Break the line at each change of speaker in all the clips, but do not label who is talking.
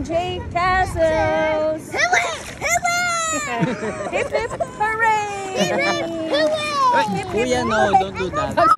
in Jay Castles. Hip hip hooray! Hip hip hooray!
Kuya, no, don't do that.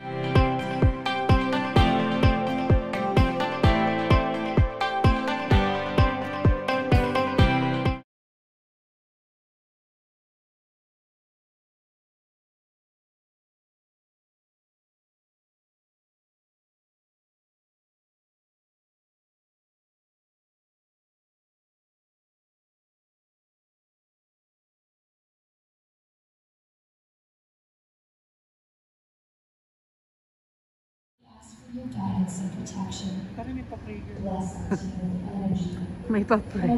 Your guidance and protection. Blessings and energy.
May pa-pray.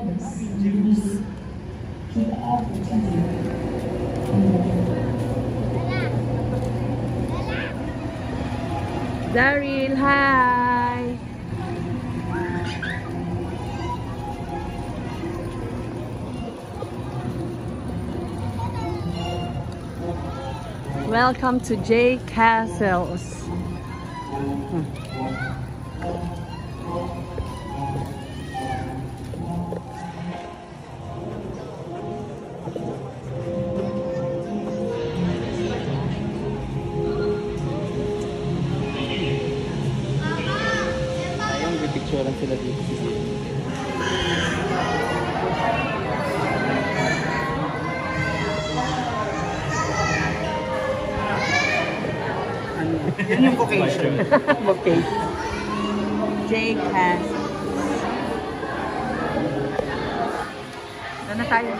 Keep everything here.
Daryl, hi! Welcome to Jay Castles.
Ayun, pipicturean sila dito. Yan yung vocation.
Okay. Jay Castles. Ano na tayo?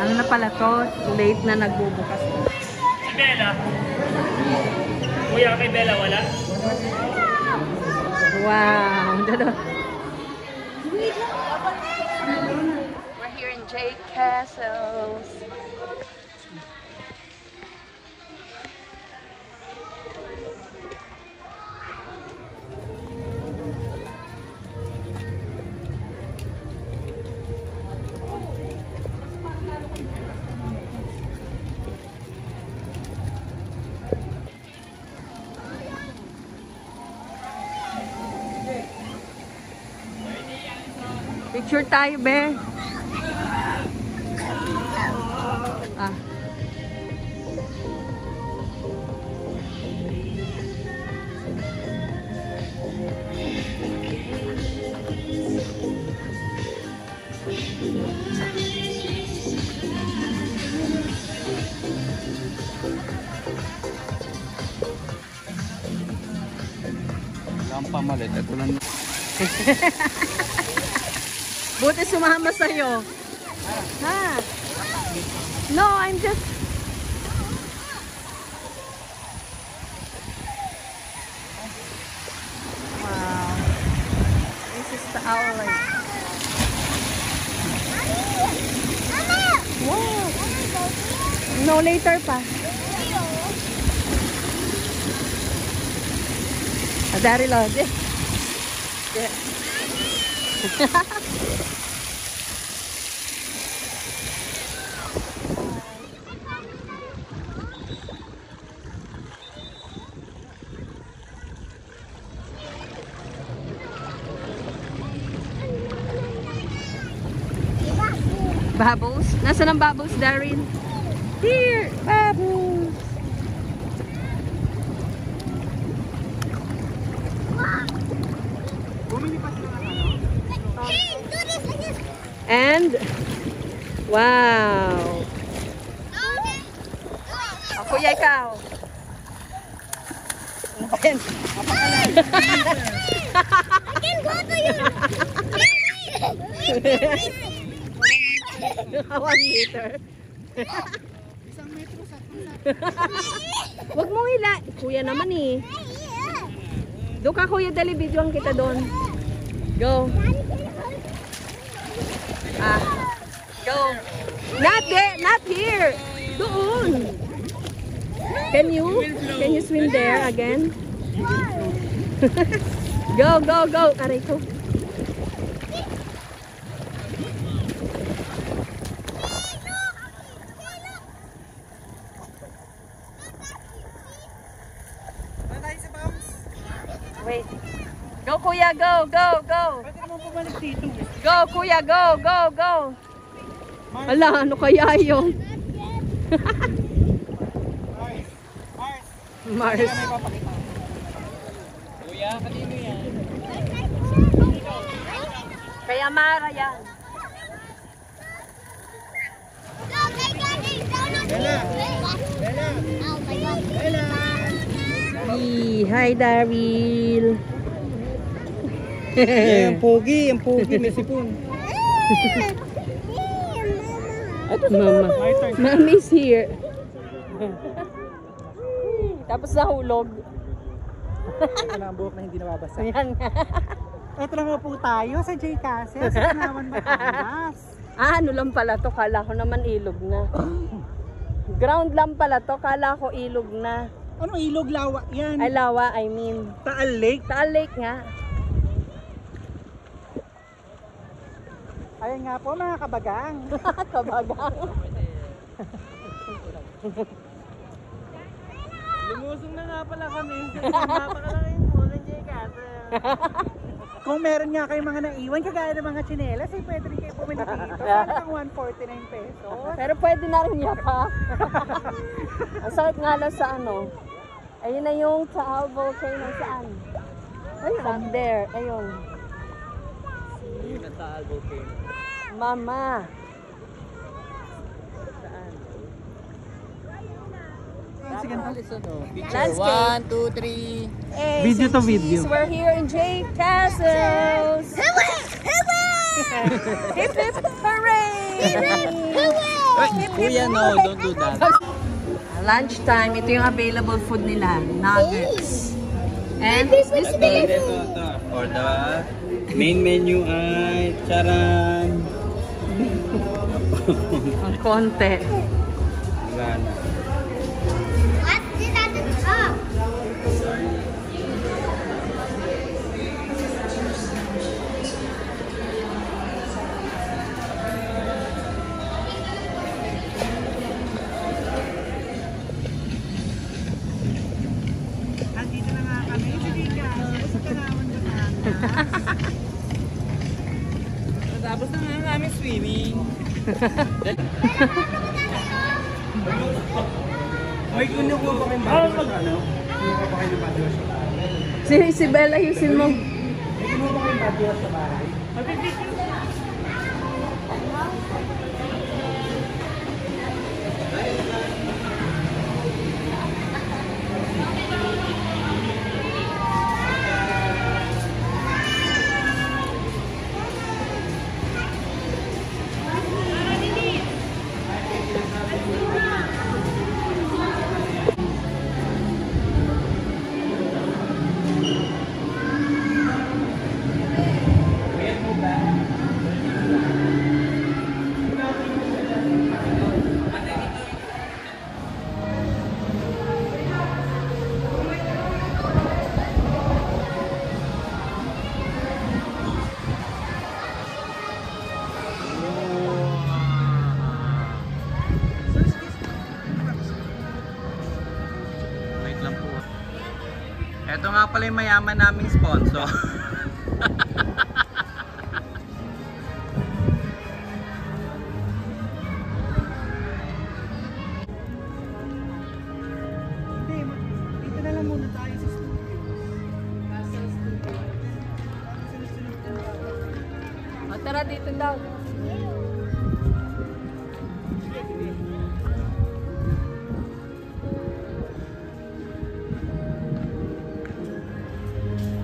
Ano na pala to? Late na nagbubukas.
Si Bella. Kuya kay Bella, wala?
Wow! We're here in Jay Castles. Picture tayo, be. Ah.
Wala ang pamalit. Ito lang.
Buti sumama sa'yo. Ha? No, I'm just... Wow. This is the outlet. Wow. No, later pa. Daryl, yeah. Bubbles? Nasaan ang bubbles, Daryl? Here! Bubbles! And wow! Oh, kuya, ikaw. Ano ba yan?
I can go to you.
1 meter.
Isang metro sa
Huwag mong hila. Kuya naman eh. Doon ka, kuya, dali videoan kita doon. Go. Ah. Go. Not there, not here. Doon. Can you swim there again? Go, go, go. Aray ko. Wait. Go, kuya. kuya, go, go, go.
Pwede naman pumalik dito.
Go, kuya, go, go, go. Ala, ano kaya yun? Mars.
Kuya, kanino yan?
Kaya Mara yan.
Oh my God, they don't Oh my God.
Hi, Daryl.
Ang pogi, may sipon.
Mama. Mommy's here. Tapos nahulog.
Ito na ang buhok na hindi nababasa.
Ayan nga.
Ito lang po tayo sa J. Castle, sa Tanawan, Batangas.
Ano lang pala to? Kala ko naman ilog na. Ground lang pala to. Kala ko ilog na.
Ano ilog, lawa? Yan.
Ay, lawa, I mean.
Taal Lake.
Taal Lake nga.
Ayan nga po mga kabagang.
Kabagang.
Lumusong na nga pala kami. Napakalaking po ng J. Castle.
Kung meron nga kayong mga naiwan, kagaya ng mga tsinelas, ay pwede rin kayo bumili dito. Parang 149 pesos.
Pero pwede na rin yata. Ang sakit nga lang sa ano. Ayun na yung Taal Volcano saan? Ayun. There. Ayun.
Yung Taal Volcano.
Mama.
Sige na.
Landscape.
1, 2, 3.
Hey,
Video to
St.
video.
Cheese, we're here in J. Castles. Hip hip hooray!
Kuya, no, don't do that.
Lunchtime, ito yung available food nila. Nuggets. And this beef.
For the main menu ay charan.
Ang konti.
Wala na.
What is at the top? Andito na nga kami sa J. Castle, sa Tanawan, Batangas.
Tapos na nga kami swimming. May kunukuha pa kayong body wash, ano? Kunukuha pa kayo ng body wash.
Si Bella, ayusin mo.
May kunukuha pa kayong body wash sa bahay. Wait lang po. Ito nga pala yung mayaman naming sponsor.
Hindi, dito na lang muna tayo sa studio.
O, tara dito daw.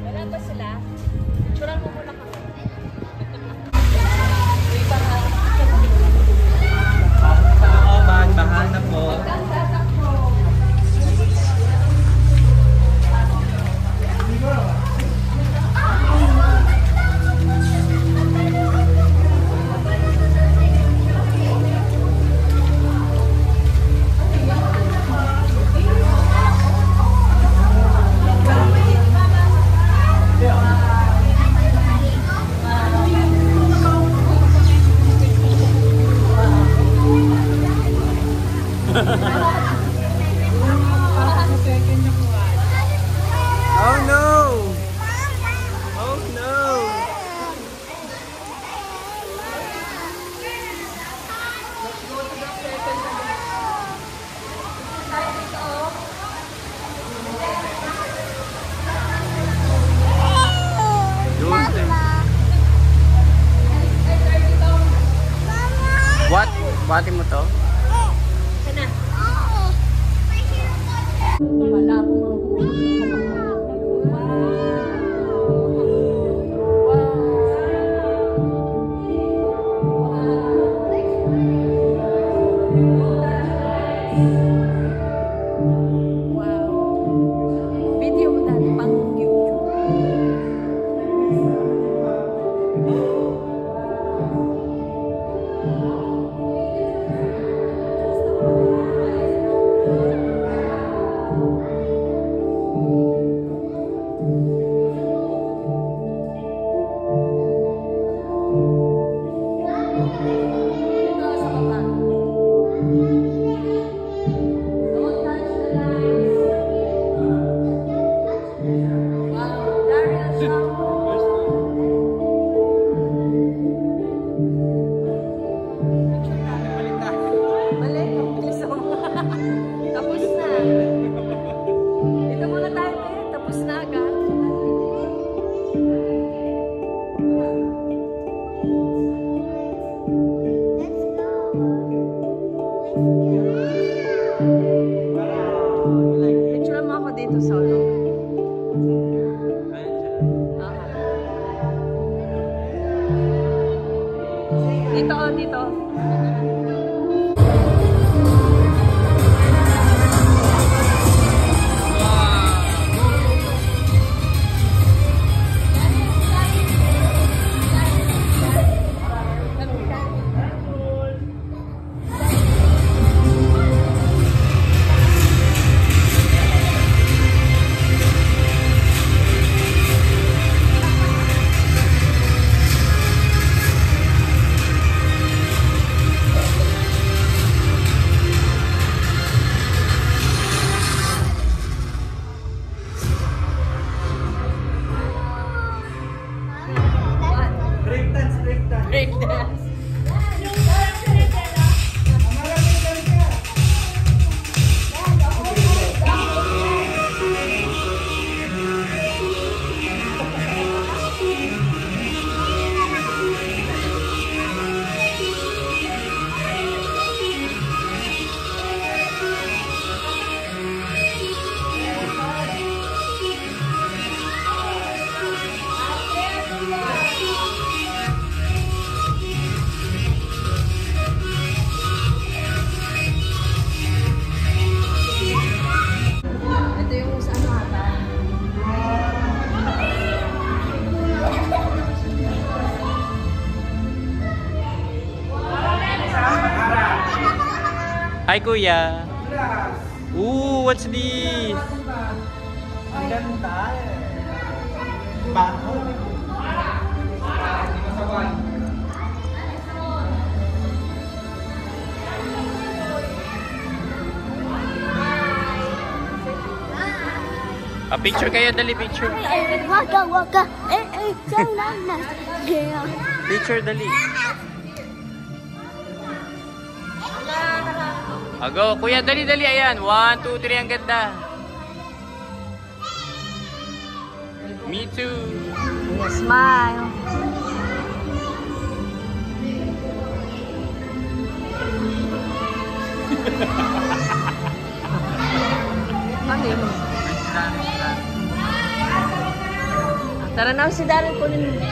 Wala ba sila? Picturean mo muna kami.
Sa looban, bahal na po.
mo to?
Kana. Wala akong dito.
Hi, Kuya. Ooh, what's this?
Ang ganda. Baho.
Picture kayo, dali picture.
Waka waka, salamat.
Picture, dali. Go, Kuya, dali-dali, ayan. 1, 2, 3, ang ganda. Me too.
Smile. Tara na si Darren, kunin mo.